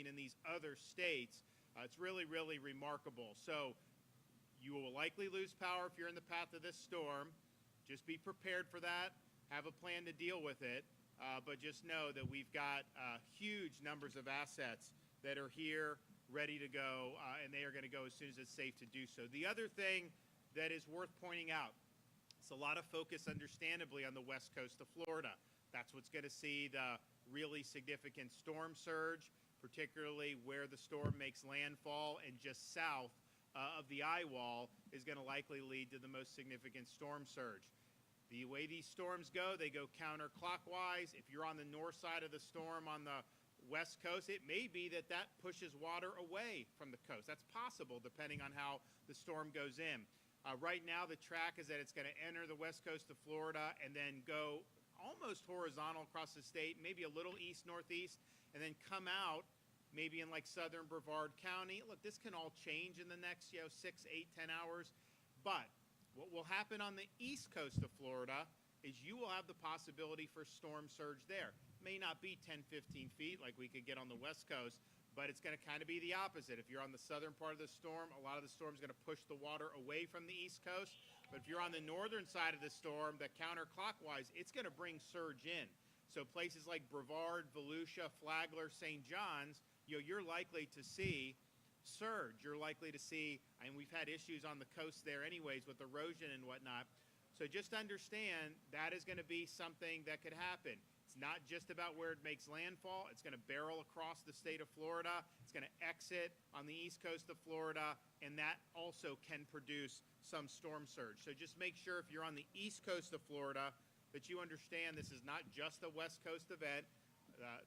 in these other states. It's really, really remarkable. So you will likely lose power if you're in the path of this storm. Just be prepared for that. Have a plan to deal with it. But just know that we've got huge numbers of assets that are here, ready to go, and they are going to go as soon as it's safe to do so. The other thing that is worth pointing out, it's a lot of focus, understandably, on the west coast of Florida. That's what's going to see the really significant storm surge, particularly where the storm makes landfall and just south of the eye wall is going to likely lead to the most significant storm surge. The way these storms go, they go counterclockwise. If you're on the north side of the storm on the west coast, it may be that that pushes water away from the coast. That's possible depending on how the storm goes in. Right now, the track is that it's going to enter the west coast of Florida and then go almost horizontal across the state, maybe a little east-northeast, and then come out maybe in like southern Brevard County. Look, this can all change in the next 6, 8, 10 hours. But what will happen on the east coast of Florida is you will have the possibility for storm surge there. May not be 10, 15 feet like we could get on the west coast, but it's going to kind of be the opposite. If you're on the southern part of the storm, a lot of the storm is going to push the water away from the east coast. But if you're on the northern side of the storm, the counterclockwise, it's going to bring surge in. So places like Brevard, Volusia, Flagler, St. John's, you're likely to see surge. You're likely to see, and we've had issues on the coast there anyways with erosion and whatnot. So just understand that is going to be something that could happen. It's not just about where it makes landfall. It's going to barrel across the state of Florida. It's going to exit on the east coast of Florida, and that also can produce some storm surge. So just make sure if you're on the east coast of Florida that you understand this is not just a west coast event.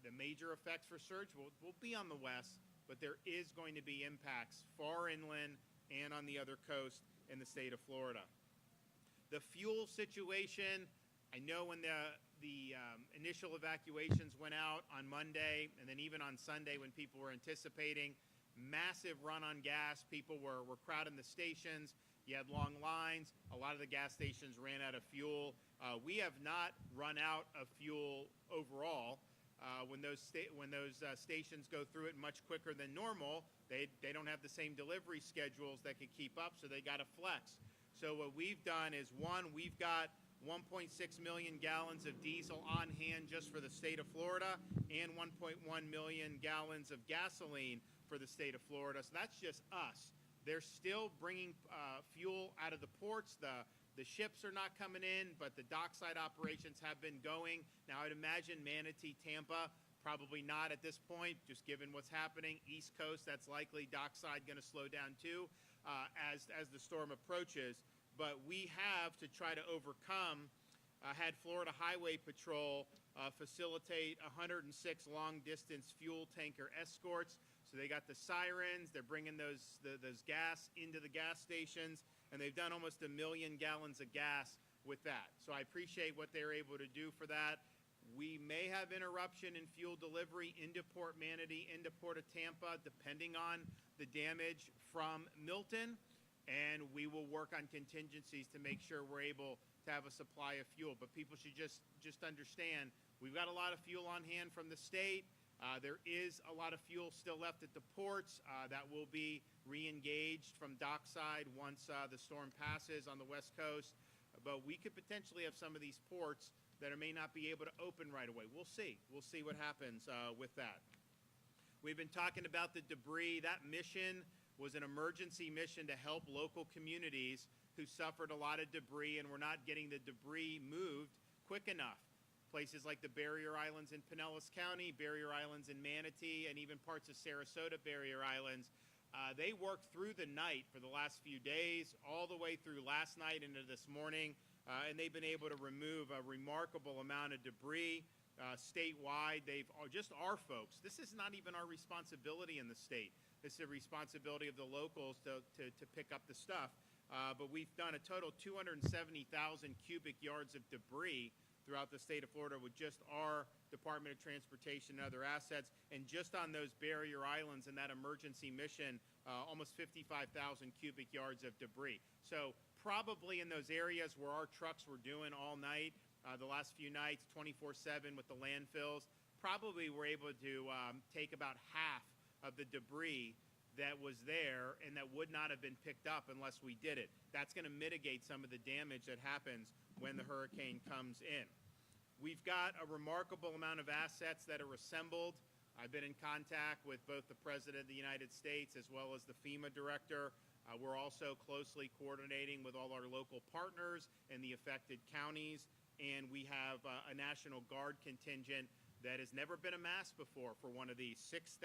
The major effects for surge will be on the west, but there is going to be impacts far inland and on the other coast in the state of Florida. The fuel situation, I know when the initial evacuations went out on Monday and then even on Sunday when people were anticipating massive run on gas, people were crowding the stations. You had long lines. A lot of the gas stations ran out of fuel. We have not run out of fuel overall. When those stations go through it much quicker than normal, they don't have the same delivery schedules that could keep up, so they got to flex. So what we've done is, one, we've got 1.6 million gallons of diesel on hand just for the state of Florida and 1.1 million gallons of gasoline for the state of Florida. So that's just us. They're still bringing fuel out of the ports. The ships are not coming in, but the dockside operations have been going. Now, I'd imagine Manatee, Tampa, probably not at this point, just given what's happening. East Coast, that's likely dockside going to slow down too as the storm approaches. But we have, to try to overcome, had Florida Highway Patrol facilitate 106 long-distance fuel tanker escorts. So they got the sirens, they're bringing those gas into the gas stations, and they've done almost 1 million gallons of gas with that. So I appreciate what they're able to do for that. We may have interruption in fuel delivery into Port Manatee, into Port of Tampa, depending on the damage from Milton, and we will work on contingencies to make sure we're able to have a supply of fuel. But people should just understand, we've got a lot of fuel on hand from the state. There is a lot of fuel still left at the ports that will be re-engaged from dockside once the storm passes on the west coast. But we could potentially have some of these ports that may not be able to open right away. We'll see. We'll see what happens with that. We've been talking about the debris. That mission was an emergency mission to help local communities who suffered a lot of debris and were not getting the debris moved quick enough. Places like the Barrier Islands in Pinellas County, Barrier Islands in Manatee, and even parts of Sarasota Barrier Islands. They worked through the night for the last few days, all the way through last night into this morning, and they've been able to remove a remarkable amount of debris statewide. Just our folks. This is not even our responsibility in the state. This is a responsibility of the locals to pick up the stuff. But we've done a total 270,000 cubic yards of debris throughout the state of Florida with just our Department of Transportation and other assets. And just on those Barrier Islands and that emergency mission, almost 55,000 cubic yards of debris. So probably in those areas where our trucks were doing all night, the last few nights, 24/7 with the landfills, probably we're able to take about half of the debris that was there and that would not have been picked up unless we did it. That's going to mitigate some of the damage that happens when the hurricane comes in. We've got a remarkable amount of assets that are assembled. I've been in contact with both the President of the United States as well as the FEMA director. We're also closely coordinating with all our local partners in the affected counties, and we have a National Guard contingent that has never been amassed before for one of these. 6,000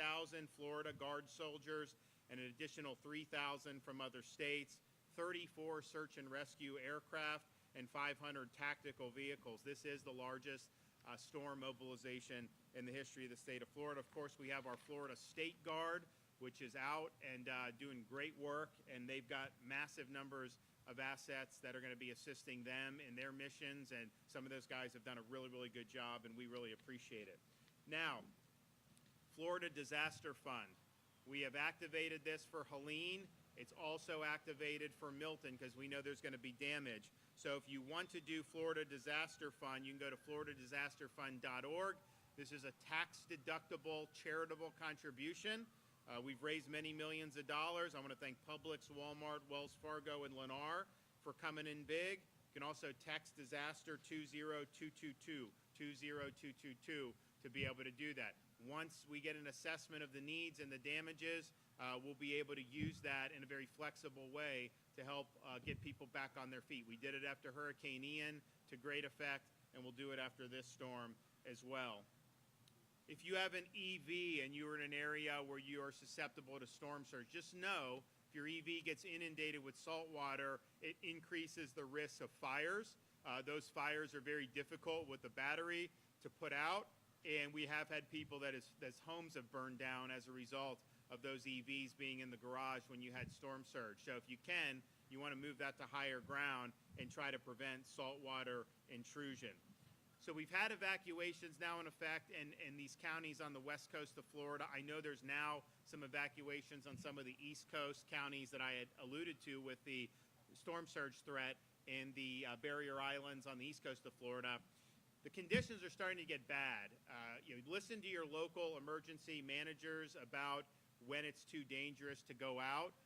Florida Guard soldiers and an additional 3,000 from other states, 34 search and rescue aircraft, and 500 tactical vehicles. This is the largest storm mobilization in the history of the state of Florida. Of course, we have our Florida State Guard, which is out and doing great work, and they've got massive numbers of assets that are going to be assisting them in their missions, and some of those guys have done a really, really good job, and we really appreciate it. Now, Florida Disaster Fund. We have activated this for Helene. It's also activated for Milton because we know there's going to be damage. So if you want to do Florida Disaster Fund, you can go to floridadisasterfund.org. This is a tax-deductible charitable contribution. We've raised many millions of dollars. I want to thank Publix, Walmart, Wells Fargo, and Lennar for coming in big. You can also text disaster 20222, 20222 to be able to do that. Once we get an assessment of the needs and the damages, we'll be able to use that in a very flexible way to help get people back on their feet. We did it after Hurricane Ian to great effect, and we'll do it after this storm as well. If you have an EV and you're in an area where you are susceptible to storm surge, just know if your EV gets inundated with salt water, it increases the risk of fires. Those fires are very difficult with the battery to put out, and we have had people that homes have burned down as a result of those EVs being in the garage when you had storm surge. So if you can, you want to move that to higher ground and try to prevent saltwater intrusion. So we've had evacuations now in effect in these counties on the west coast of Florida. I know there's now some evacuations on some of the east coast counties that I had alluded to with the storm surge threat in the barrier islands on the east coast of Florida. The conditions are starting to get bad. Listen to your local emergency managers about when it's too dangerous to go out.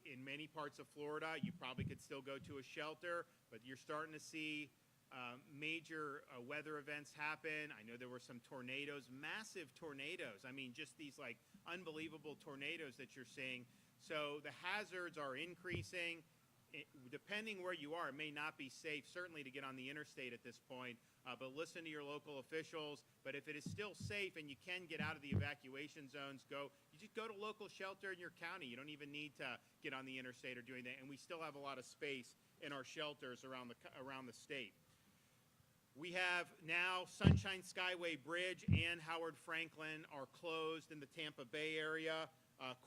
In many parts of Florida, you probably could still go to a shelter, but you're starting to see major weather events happen. I know there were some tornadoes, massive tornadoes. I mean, just these like unbelievable tornadoes that you're seeing. So the hazards are increasing. Depending where you are, it may not be safe, certainly to get on the interstate at this point, but listen to your local officials. But if it is still safe and you can get out of the evacuation zones, you just go to local shelter in your county. You don't even need to get on the interstate or doing that. And we still have a lot of space in our shelters around the state. We have now Sunshine Skyway Bridge and Howard Franklin are closed in the Tampa Bay area.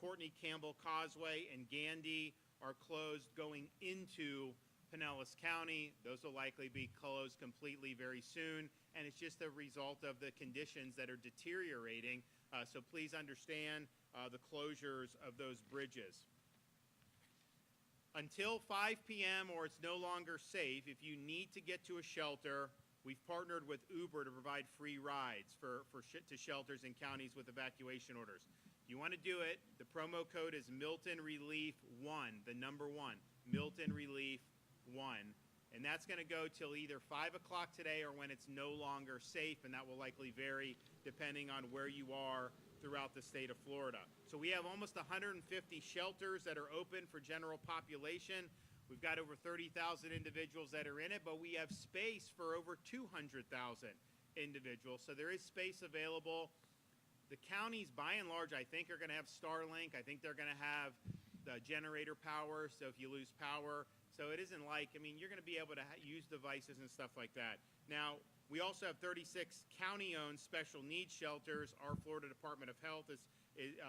Courtney Campbell Causeway and Gandy are closed going into Pinellas County. Those will likely be closed completely very soon, and it's just a result of the conditions that are deteriorating. So please understand the closures of those bridges. Until 5 p.m. or it's no longer safe, if you need to get to a shelter, we've partnered with Uber to provide free rides to shelters in counties with evacuation orders. If you want to do it, the promo code is Milton Relief 1, the number 1, Milton Relief 1. And that's going to go till either 5 o'clock today or when it's no longer safe, and that will likely vary depending on where you are throughout the state of Florida. So we have almost 150 shelters that are open for general population. We've got over 30,000 individuals that are in it, but we have space for over 200,000 individuals. So there is space available. The counties, by and large, I think are going to have Starlink. I think they're going to have the generator power, so if you lose power. So it isn't like, you're going to be able to use devices and stuff like that. Now, we also have 36 county-owned special needs shelters. Our Florida Department of Health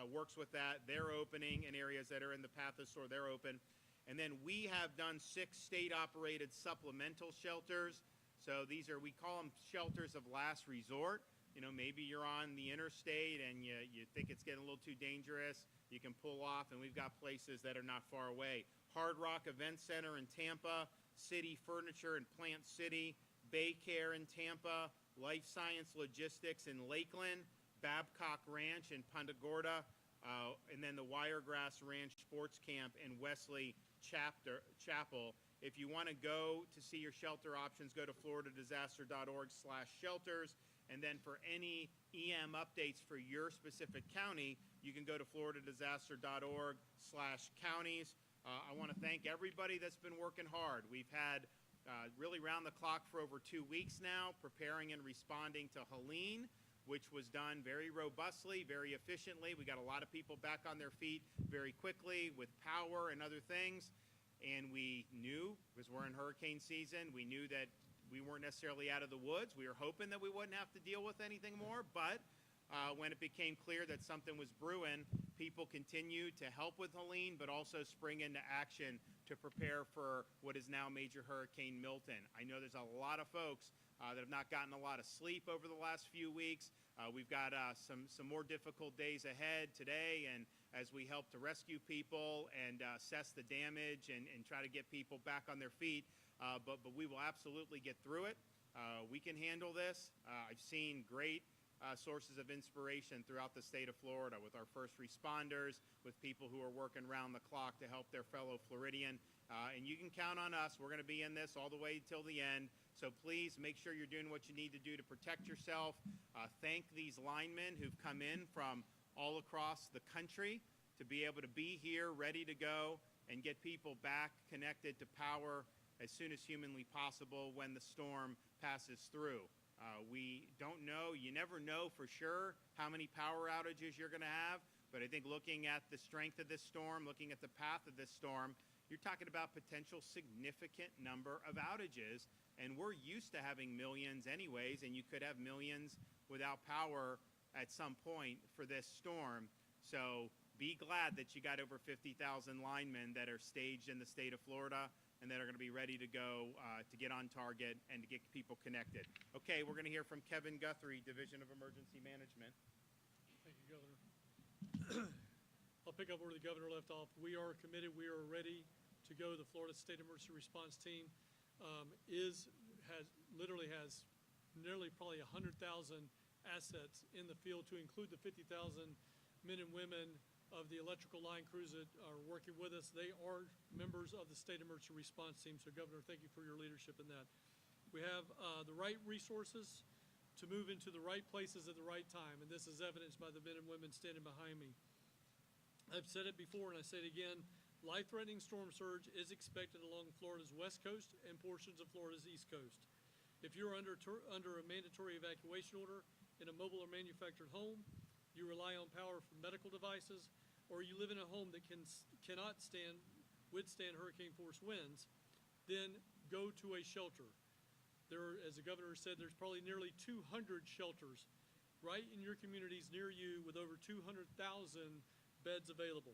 works with that. They're opening in areas that are in the path of the store. They're open. And then we have done 6 state-operated supplemental shelters. So these are, we call them shelters of last resort. Maybe you're on the interstate and you think it's getting a little too dangerous. You can pull off, and we've got places that are not far away. Hard Rock Event Center in Tampa, City Furniture in Plant City, Bay Care in Tampa, Life Science Logistics in Lakeland, Babcock Ranch in Punta Gorda, and then the Wiregrass Ranch Sports Camp in Wesley Chapel. If you want to go to see your shelter options, go to floridadisaster.org/shelters. And then for any EM updates for your specific county, you can go to floridadisaster.org/counties. I want to thank everybody that's been working hard. We've had really round the clock for over 2 weeks now, preparing and responding to Helene, which was done very robustly, very efficiently. We got a lot of people back on their feet very quickly with power and other things. And we knew, because we're in hurricane season, we knew that we weren't necessarily out of the woods. We were hoping that we wouldn't have to deal with anything more, but when it became clear that something was brewing, people continued to help with Helene, but also spring into action to prepare for what is now Major Hurricane Milton. I know there's a lot of folks that have not gotten a lot of sleep over the last few weeks. We've got some more difficult days ahead today, and as we help to rescue people and assess the damage and try to get people back on their feet. But we will absolutely get through it. We can handle this. I've seen great sources of inspiration throughout the state of Florida with our first responders, with people who are working round the clock to help their fellow Floridian. And you can count on us. We're going to be in this all the way till the end. So please make sure you're doing what you need to do to protect yourself. Thank these linemen who've come in from all across the country to be able to be here, ready to go, and get people back connected to power as soon as humanly possible when the storm passes through. We don't know, you never know for sure how many power outages you're going to have, but I think looking at the strength of this storm, looking at the path of this storm, you're talking about potential significant number of outages, and we're used to having millions anyways, and you could have millions without power at some point for this storm. So be glad that you got over 50,000 linemen that are staged in the state of Florida and that are going to be ready to go to get on target and to get people connected. Okay, we're going to hear from Kevin Guthrie, Division of Emergency Management. Thank you, Governor. I'll pick up where the governor left off. We are committed. We are ready to go. The Florida State Emergency Response Team literally has nearly probably 100,000 assets in the field, to include the 50,000 men and women of the electrical line crews that are working with us. They are members of the State Emergency Response Team. So, Governor, thank you for your leadership in that. We have the right resources to move into the right places at the right time, and this is evidenced by the men and women standing behind me. I've said it before and I say it again, life-threatening storm surge is expected along Florida's west coast and portions of Florida's east coast. If you're under a mandatory evacuation order in a mobile or manufactured home, you rely on power from medical devices, or you live in a home that cannot withstand hurricane force winds, then go to a shelter. There, as the governor said, there's probably nearly 200 shelters right in your communities near you with over 200,000 beds available.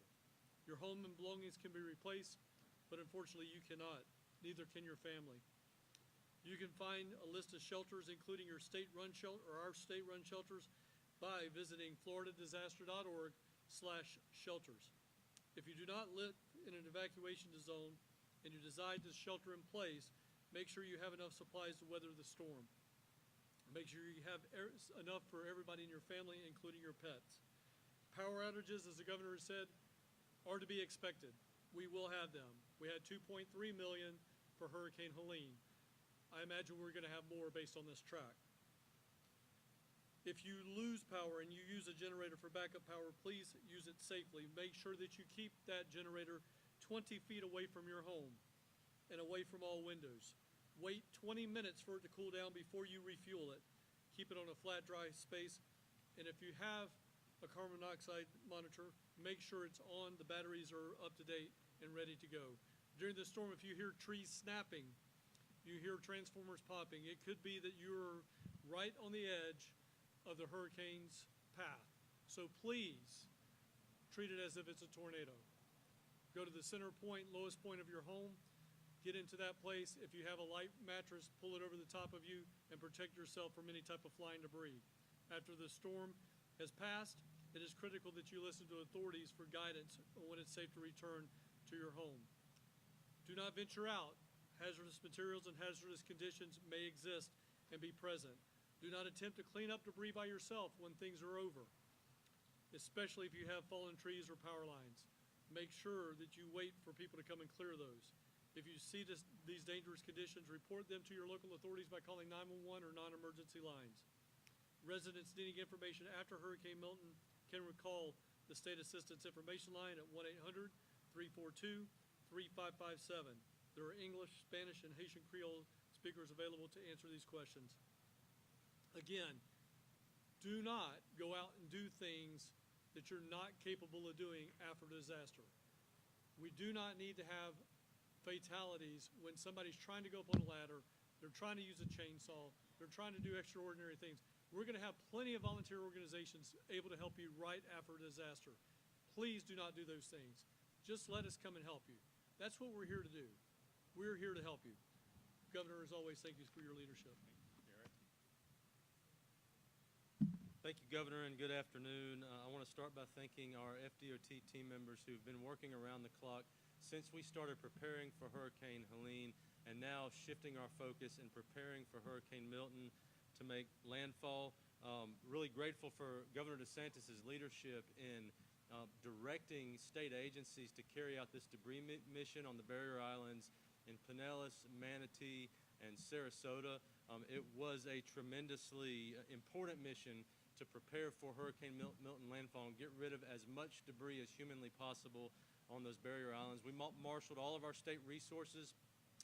Your home and belongings can be replaced, but unfortunately you cannot. Neither can your family. You can find a list of shelters, including your state-run shelter or our state-run shelters, by visiting floridadisaster.org/shelters. If you do not live in an evacuation zone and you decide to shelter in place, make sure you have enough supplies to weather the storm. Make sure you have enough for everybody in your family, including your pets. Power outages, as the governor said, are to be expected. We will have them. We had 2.3 million for Hurricane Helene. I imagine we're going to have more based on this track. If you lose power and you use a generator for backup power, please use it safely. Make sure that you keep that generator 20 feet away from your home and away from all windows. Wait 20 minutes for it to cool down before you refuel it. Keep it on a flat, dry space. And if you have a carbon monoxide monitor, make sure it's on, the batteries are up to date and ready to go. During the storm, if you hear trees snapping, you hear transformers popping, it could be that you're right on the edge of the hurricane's path. So please treat it as if it's a tornado. Go to the center point, lowest point of your home, get into that place. If you have a light mattress, pull it over the top of you and protect yourself from any type of flying debris. After the storm has passed, it is critical that you listen to authorities for guidance on when it's safe to return to your home. Do not venture out. Hazardous materials and hazardous conditions may exist and be present. Do not attempt to clean up debris by yourself when things are over, especially if you have fallen trees or power lines. Make sure that you wait for people to come and clear those. If you see these dangerous conditions, report them to your local authorities by calling 911 or non-emergency lines. Residents needing information after Hurricane Milton can recall the State Assistance Information Line at 1-800-342-3557. There are English, Spanish, and Haitian Creole speakers available to answer these questions. Again, do not go out and do things that you're not capable of doing after a disaster. We do not need to have fatalities when somebody's trying to go up on a ladder, they're trying to use a chainsaw, they're trying to do extraordinary things. We're going to have plenty of volunteer organizations able to help you right after a disaster. Please do not do those things. Just let us come and help you. That's what we're here to do. We're here to help you. Governor, as always, thank you for your leadership. Thank you, Governor, and good afternoon. I want to start by thanking our FDOT team members who've been working around the clock since we started preparing for Hurricane Helene and now shifting our focus and preparing for Hurricane Milton to make landfall. Really grateful for Governor DeSantis' leadership in directing state agencies to carry out this debris mission on the barrier islands in Pinellas, Manatee, and Sarasota. It was a tremendously important mission to prepare for Hurricane Milton landfall and get rid of as much debris as humanly possible on those barrier islands. We marshaled all of our state resources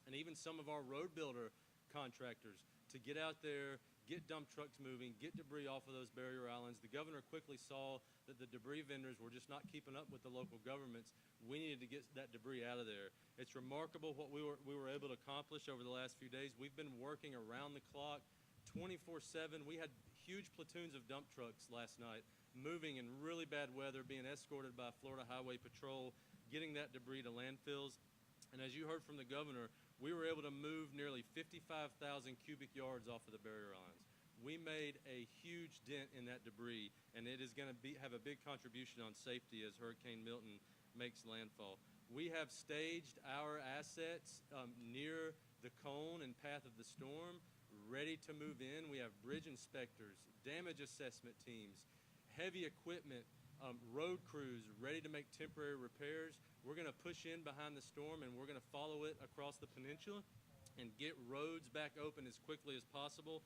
and even some of our road builder contractors to get out there, get dump trucks moving, get debris off of those barrier islands. The governor quickly saw that the debris vendors were just not keeping up with the local governments. We needed to get that debris out of there. It's remarkable what we were able to accomplish over the last few days. We've been working around the clock, 24/7. We had huge platoons of dump trucks last night, moving in really bad weather, being escorted by Florida Highway Patrol, getting that debris to landfills. And as you heard from the governor, we were able to move nearly 55,000 cubic yards off of the barrier islands. We made a huge dent in that debris, and it is going to have a big contribution on safety as Hurricane Milton makes landfall. We have staged our assets near the cone and path of the storm, ready to move in. We have bridge inspectors, damage assessment teams, heavy equipment, road crews ready to make temporary repairs. We're going to push in behind the storm, and we're going to follow it across the peninsula and get roads back open as quickly as possible.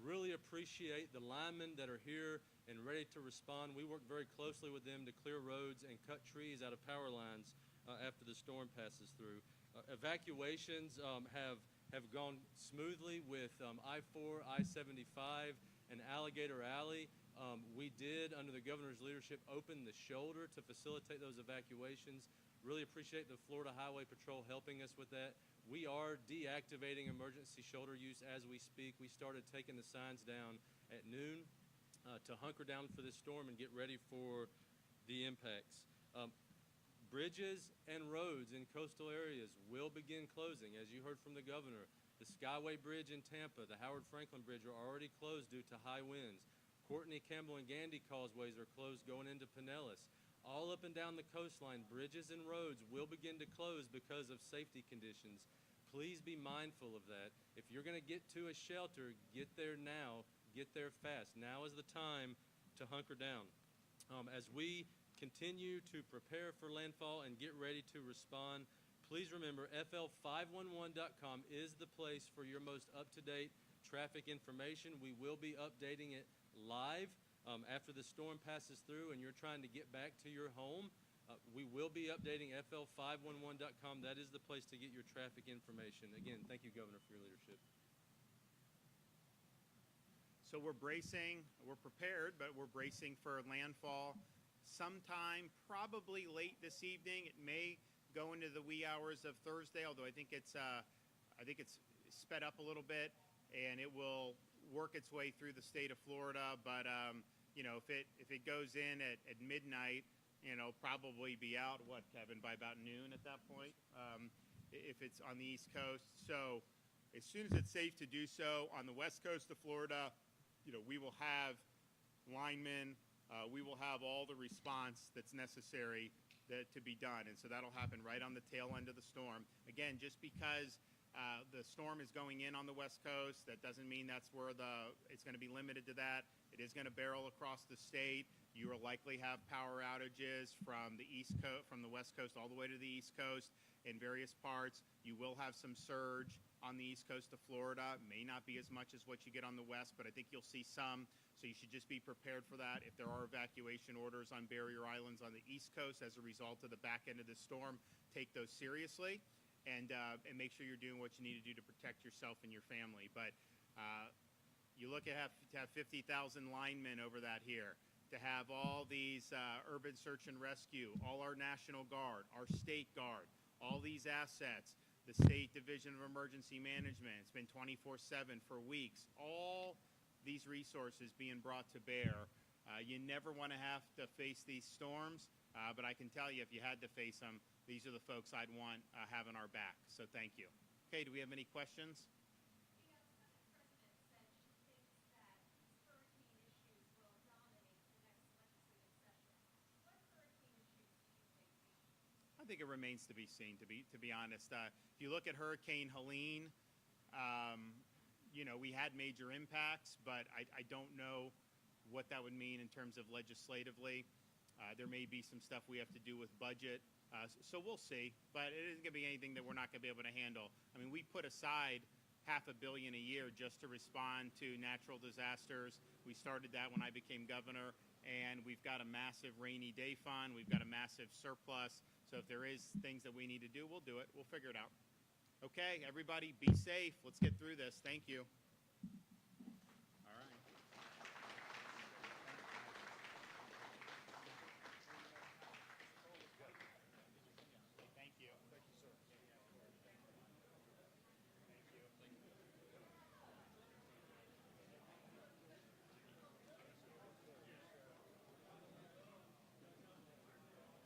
Really appreciate the linemen that are here and ready to respond. We work very closely with them to clear roads and cut trees out of power lines after the storm passes through. Evacuations have gone smoothly with I-4, I-75, and Alligator Alley. We did, under the governor's leadership, open the shoulder to facilitate those evacuations. Really appreciate the Florida Highway Patrol helping us with that. We are deactivating emergency shoulder use as we speak. We started taking the signs down at noon to hunker down for this storm and get ready for the impacts. Bridges and roads in coastal areas will begin closing, as you heard from the governor. The Skyway Bridge in Tampa, the Howard Franklin Bridge are already closed due to high winds. Courtney, Campbell, and Gandy causeways are closed going into Pinellas. All up and down the coastline, bridges and roads will begin to close because of safety conditions. Please be mindful of that. If you're going to get to a shelter, get there now, get there fast. Now is the time to hunker down. As we continue to prepare for landfall and get ready to respond, please remember FL511.com is the place for your most up-to-date traffic information. We will be updating it live after the storm passes through and you're trying to get back to your home. We will be updating FL511.com. That is the place to get your traffic information. Again, thank you, Governor, for your leadership. So we're bracing, we're prepared, but we're bracing for landfall sometime probably late this evening. It may go into the wee hours of Thursday, although I think it's sped up a little bit, and it will work its way through the state of Florida. But you know, if it goes in at midnight, you know, probably be out, what, Kevin, by about noon at that point, if it's on the East Coast. So as soon as it's safe to do so on the West Coast of Florida, you know, we will have linemen, we will have all the response that's necessary to be done. And so that'll happen right on the tail end of the storm. Again, just because the storm is going in on the West Coast. That doesn't mean that's where it's going to be limited to that. It is going to barrel across the state. You will likely have power outages from the East Coast, from the West Coast all the way to the East Coast in various parts. You will have some surge on the East Coast of Florida. May not be as much as what you get on the West, but I think you'll see some. So you should just be prepared for that. If there are evacuation orders on barrier islands on the East Coast as a result of the back end of the storm, take those seriously. And make sure you're doing what you need to do to protect yourself and your family. But you look at to have 50,000 linemen over that here, to have all these urban search and rescue, all our National Guard, our State Guard, all these assets, the State Division of Emergency Management. It's been 24/7 for weeks. All these resources being brought to bear. You never want to have to face these storms, but I can tell you if you had to face them, these are the folks I'd want having our back. So thank you. Okay, do we have any questions? I think it remains to be seen, to be honest. If you look at Hurricane Helene, we had major impacts, but I don't know what that would mean in terms of legislatively. There may be some stuff we have to do with budget. So we'll see, but it isn't going to be anything that we're not going to be able to handle. I mean, we put aside $500 million a year just to respond to natural disasters. We started that when I became governor, and we've got a massive rainy day fund. We've got a massive surplus. So if there is things that we need to do, we'll do it. We'll figure it out. Okay, everybody, be safe. Let's get through this. Thank you.